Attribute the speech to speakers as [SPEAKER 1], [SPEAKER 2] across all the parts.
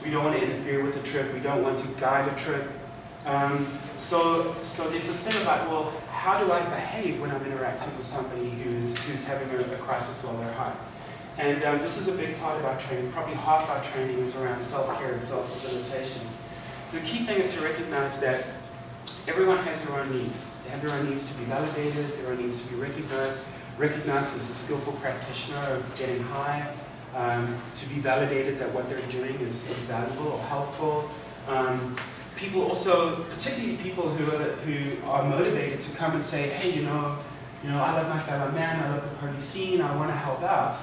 [SPEAKER 1] We don't want to interfere with the trip. We don't want to guide a trip. So there's this thing about, well, how do I behave when I'm interacting with somebody who's having a crisis while they're high? And this is a big part of our training. Probably half our training is around self-care and self-facilitation. So the key thing is to recognize that everyone has their own needs. They have their own needs to be validated, their own needs to be recognized as a skillful practitioner of getting high, to be validated that what they're doing is valuable or helpful. People also, particularly people who are motivated to come and say, hey, you know, I love my fellow man, I love the party scene, I want to help out.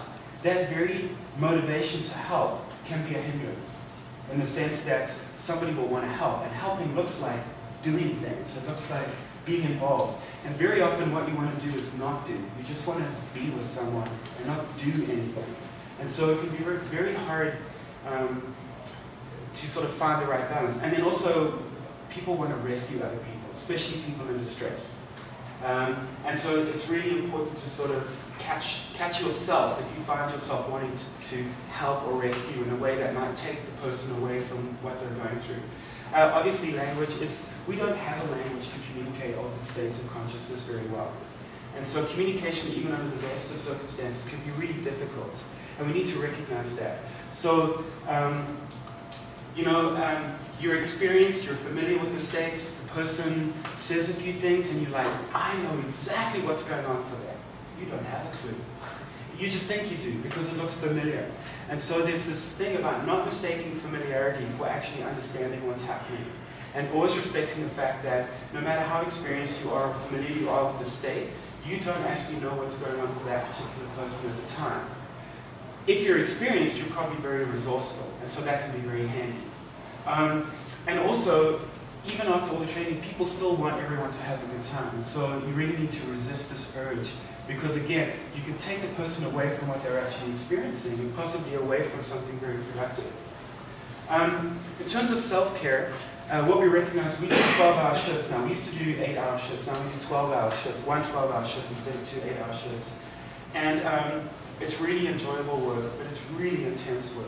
[SPEAKER 1] That very motivation to help can be a hindrance, in the sense that somebody will want to help, and helping looks like doing things. It looks like being involved. And very often what you want to do is not do. You just want to be with someone and not do anything. And so it can be very hard to sort of find the right balance. And then also, people want to rescue other people, especially people in distress. And so it's really important to sort of catch yourself if you find yourself wanting to help or rescue in a way that might take the person away from what they're going through. Obviously, we don't have a language to communicate altered states of consciousness very well. And so communication, even under the best of circumstances, can be really difficult. And we need to recognize that. So, you're experienced, you're familiar with the states, the person says a few things, and you're like, I know exactly what's going on for that. You don't have a clue. You just think you do, because it looks familiar. And so there's this thing about not mistaking familiarity for actually understanding what's happening. And always respecting the fact that no matter how experienced you are or familiar you are with the state, you don't actually know what's going on for that particular person at the time. If you're experienced, you're probably very resourceful, and so that can be very handy. And also, even after all the training, people still want everyone to have a good time. And so you really need to resist this urge, because again, you can take the person away from what they're actually experiencing and possibly away from something very productive. In terms of self-care, what we recognize, we do 12-hour shifts now. We used to do 8-hour shifts. Now we do 12-hour shifts, one 12-hour shift instead of 2 8-hour shifts. And it's really enjoyable work, but it's really intense work.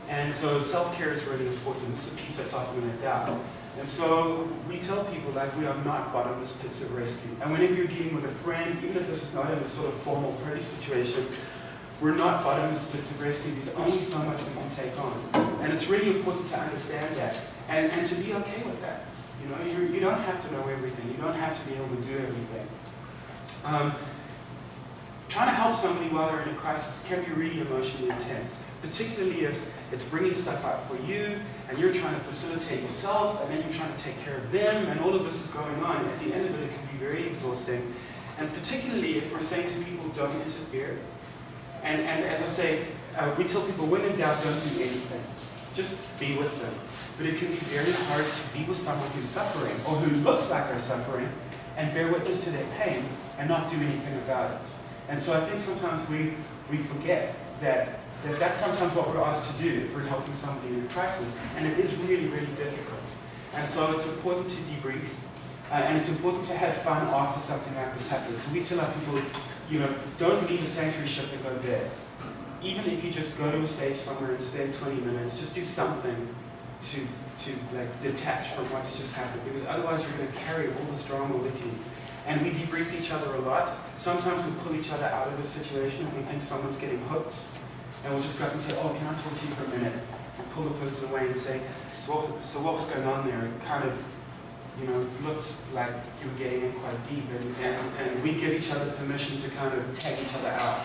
[SPEAKER 1] And so self-care is really important. It's a piece that's often left out. And so we tell people that we are not bottomless pits of rescue. And whenever you're dealing with a friend, even if this is not in a sort of formal party situation, we're not bottomless pits of rescue. There's only so much we can take on. And it's really important to understand that and to be okay with that. You don't have to know everything. You don't have to be able to do everything. Trying to help somebody while they're in a crisis can be really emotionally intense, particularly if it's bringing stuff up for you, and you're trying to facilitate yourself, and then you're trying to take care of them, and all of this is going on. At the end of it, it can be very exhausting. And particularly if we're saying to people, don't interfere. And as I say, we tell people, when in doubt, don't do anything. Just be with them. But it can be very hard to be with someone who's suffering, or who looks like they're suffering, and bear witness to their pain, and not do anything about it. And so I think sometimes we forget that that's sometimes what we're asked to do if we're helping somebody in a crisis, and it is really, really difficult. And so it's important to debrief, and it's important to have fun after something like this happens. So we tell our people, don't leave the sanctuary shift and go to bed. Even if you just go to a stage somewhere and spend 20 minutes, just do something to detach from what's just happened, because otherwise you're going to carry all this drama with you. And we debrief each other a lot. Sometimes we pull each other out of the situation if we think someone's getting hooked. And we'll just go up and say, oh, can I talk to you for a minute? And pull the person away and say, so what was going on there? It kind of, looked like you were getting in quite deep. And we give each other permission to kind of take each other out.